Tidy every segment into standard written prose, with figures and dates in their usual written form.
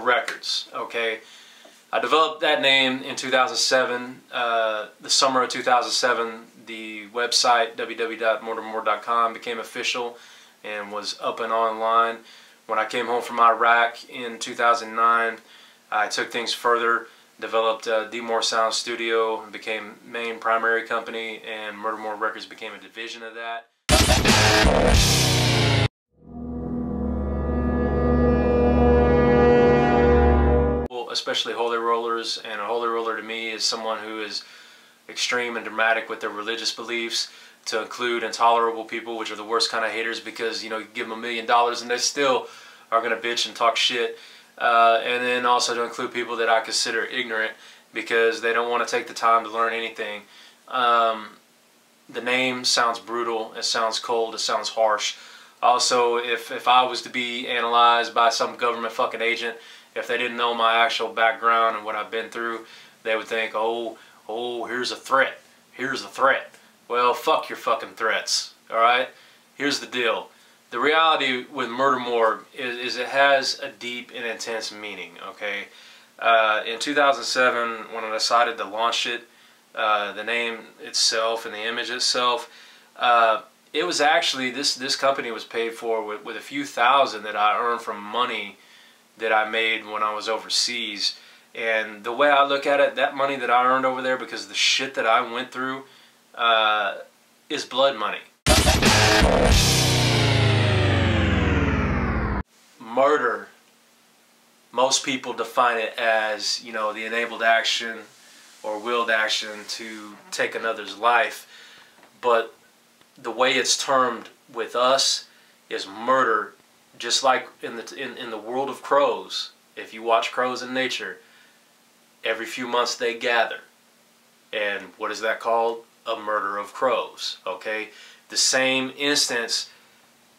Records, okay? I developed that name in 2007, the summer of 2007. The website www.murdermore.com became official and was up and online. When I came home from Iraq in 2009, I took things further, developed D-More Sound Studio, and became main primary company, and Murder More Records became a division of that. Especially holy rollers, and a holy roller to me is someone who is extreme and dramatic with their religious beliefs, to include intolerable people, which are the worst kind of haters, because, you know, you give them $1 million and they still are going to bitch and talk shit. And then also to include people that I consider ignorant because they don't want to take the time to learn anything. The name sounds brutal, it sounds cold, it sounds harsh. Also, if I was to be analyzed by some government fucking agent, if they didn't know my actual background and what I've been through, they would think, oh, here's a threat. Here's a threat. Well, fuck your fucking threats, alright? Here's the deal. The reality with Murder More is it has a deep and intense meaning, okay? In 2007, when I decided to launch it, the name itself and the image itself, it was actually, this company was paid for with a few thousand that I earned from money that I made when I was overseas. And the way I look at it, that money that I earned over there, because the shit that I went through, is blood money. Murder, most people define it as, you know, the enabled action or willed action to take another's life. But the way it's termed with us is murder. Just like in the world of crows, if you watch crows in nature, every few months they gather. And what is that called? A murder of crows, okay? The same instance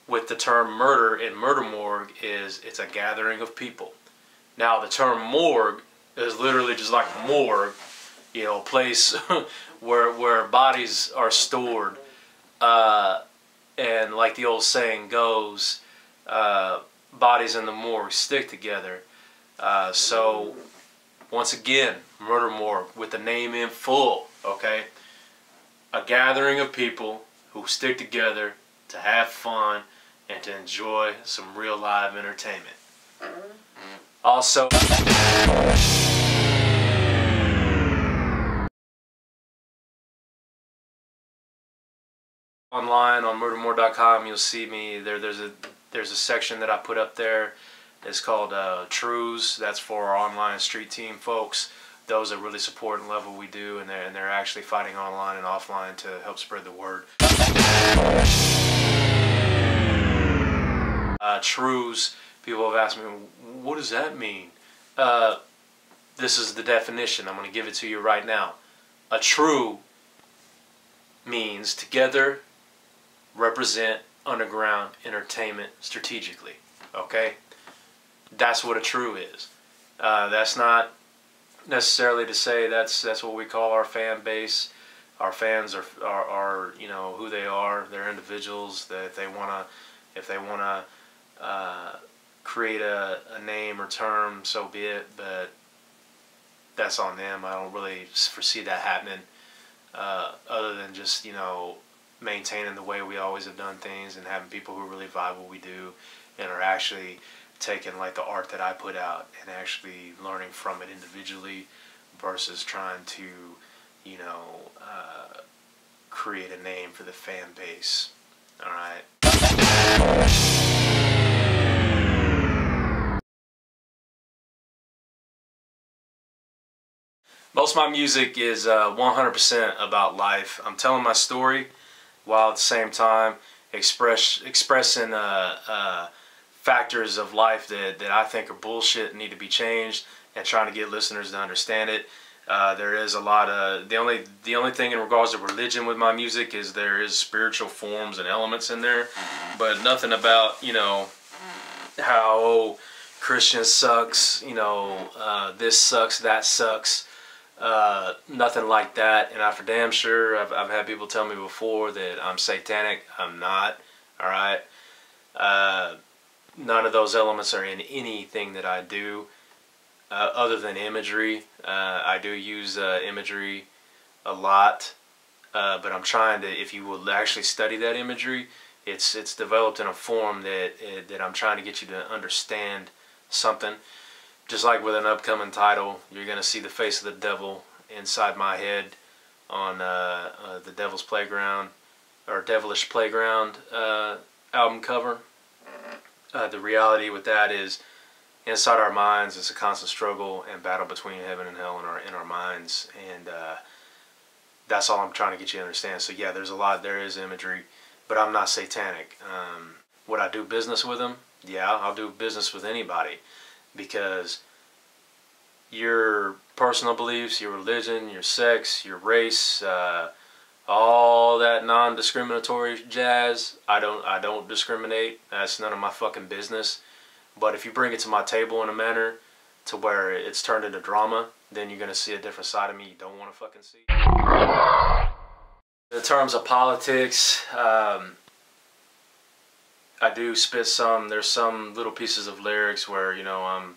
with the term murder in Murder Morgue is it's a gathering of people. Now the term morgue is literally just like morgue, you know, a place where bodies are stored. And like the old saying goes, bodies in the morgue stick together. So once again, Murder Morgue with the name in full, okay? A gathering of people who stick together to have fun and to enjoy some real live entertainment. Also, online on murdermore.com, you'll see me there's a section that I put up there. It's called Trues. That's for our online street team folks. Those that really support and love what we do, and they're actually fighting online and offline to help spread the word. Trues, people have asked me, what does that mean? This is the definition. I'm going to give it to you right now. A true means together, represent underground entertainment strategically. Okay? That's what a true is. That's not necessarily to say that's what we call our fan base. Our fans are you know who they are. They're individuals that if they wanna create a name or term, so be it. But that's on them. I don't really foresee that happening. Other than just, you know, maintaining the way we always have done things and having people who really vibe what we do and are actually taking like the art that I put out and actually learning from it individually versus trying to, you know, create a name for the fan base. Alright? Most of my music is 100% about life. I'm telling my story while at the same time expressing factors of life that I think are bullshit and need to be changed, and trying to get listeners to understand it. There is a lot of the only thing in regards to religion with my music is there is spiritual forms and elements in there, but nothing about, you know, how Christian sucks, you know, this sucks, that sucks. Nothing like that. And I for damn sure, I've had people tell me before that I'm satanic. I'm not. Alright? None of those elements are in anything that I do, other than imagery. I do use imagery a lot, but I'm trying to, if you will actually study that imagery, it's developed in a form that I'm trying to get you to understand something. Just like with an upcoming title, you're going to see the face of the devil inside my head on the Devil's Playground, or Devilish Playground album cover. The reality with that is, inside our minds is a constant struggle and battle between heaven and hell in our minds, and that's all I'm trying to get you to understand. So yeah, there is imagery, but I'm not satanic. Would I do business with them? Yeah, I'll do business with anybody, because your personal beliefs, your religion, your sex, your race, all that non-discriminatory jazz, I don't discriminate. That's none of my fucking business. But if you bring it to my table in a manner to where it's turned into drama, then you're gonna see a different side of me you don't want to fucking see. In terms of politics, I do spit some. There's some little pieces of lyrics where, you know, I'm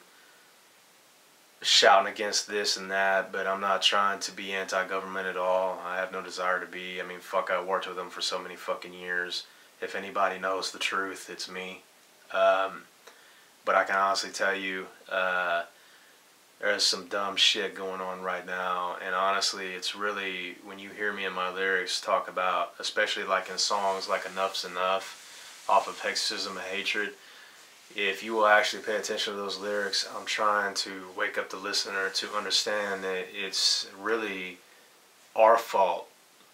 shouting against this and that, but I'm not trying to be anti-government at all. I have no desire to be. I mean, fuck, I worked with them for so many fucking years. If anybody knows the truth, it's me. But I can honestly tell you, there's some dumb shit going on right now, and honestly, it's really, when you hear me in my lyrics talk about, especially like in songs like Enough's Enough off of Hexism and Hatred, if you will actually pay attention to those lyrics, I'm trying to wake up the listener to understand that it's really our fault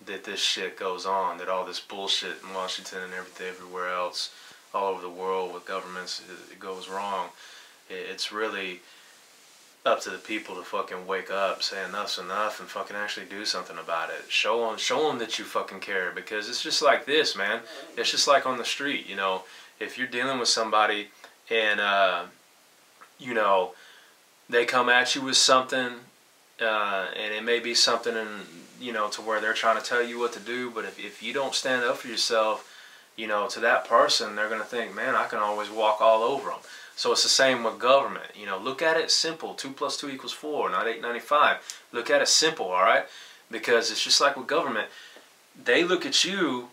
that this shit goes on, that all this bullshit in Washington and everything everywhere else, all over the world with governments, it goes wrong. It's really up to the people to fucking wake up, say enough's enough, and fucking actually do something about it. Show them that you fucking care, because it's just like this, man. It's just like on the street, you know. If you're dealing with somebody and, you know, they come at you with something, and it may be something, you know, to where they're trying to tell you what to do, but if you don't stand up for yourself, you know, to that person, they're going to think, man, I can always walk all over them. So it's the same with government. You know, look at it simple. 2 + 2 = 4, not 895. Look at it simple, all right? Because it's just like with government. They look at you,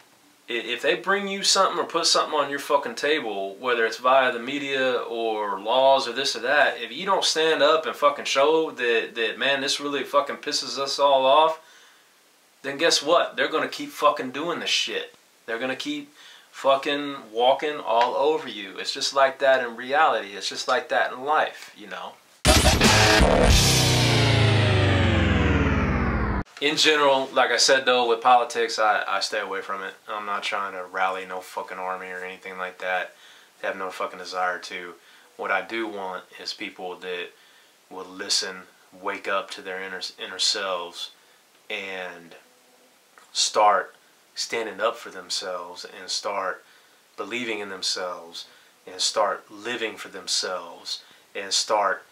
if they bring you something or put something on your fucking table, whether it's via the media or laws or this or that, if you don't stand up and fucking show that man, this really fucking pisses us all off, then guess what? They're going to keep fucking doing this shit. They're going to keep fucking walking all over you. It's just like that in reality. It's just like that in life, you know. In general, like I said though, with politics, I stay away from it. I'm not trying to rally no fucking army or anything like that. I have no fucking desire to. What I do want is people that will listen, wake up to their inner selves, and start standing up for themselves, and start believing in themselves, and start living for themselves, and start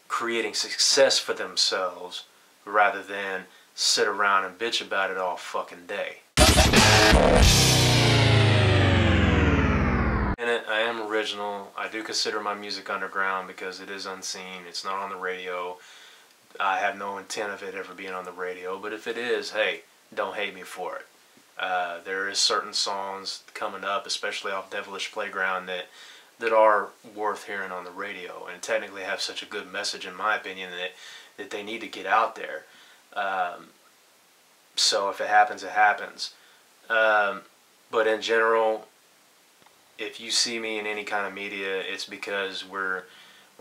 creating success for themselves, rather than sit around and bitch about it all fucking day. And I am original. I do consider my music underground because it is unseen. It's not on the radio. I have no intent of it ever being on the radio, but if it is, hey, don't hate me for it. There is certain songs coming up, especially off Devilish Playground, that are worth hearing on the radio, and technically have such a good message, in my opinion, that they need to get out there. So if it happens, it happens. But in general, if you see me in any kind of media, it's because we're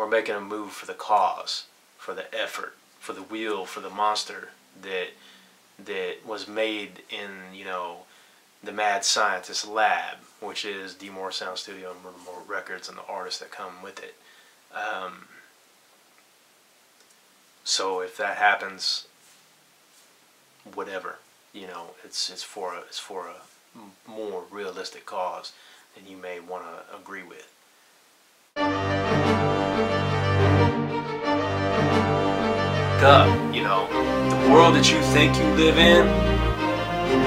making a move for the cause, for the effort, for the wheel, for the monster that was made in, you know, the mad scientist lab, which is D Moore Sound Studio and Murdermore Records, and the artists that come with it. So if that happens, whatever, you know, it's for a more realistic cause than you may want to agree with. wake up, you know. The world that you think you live in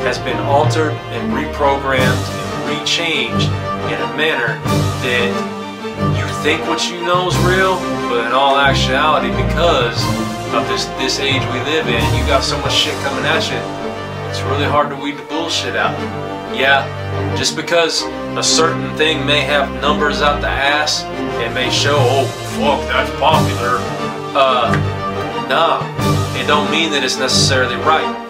has been altered and reprogrammed and rechanged in a manner that you think what you know is real, but in all actuality, because of this age we live in, you got so much shit coming at you, it's really hard to weed the bullshit out. Yeah, just because a certain thing may have numbers out the ass, it may show, oh fuck, that's popular. Nah, it don't mean that it's necessarily right.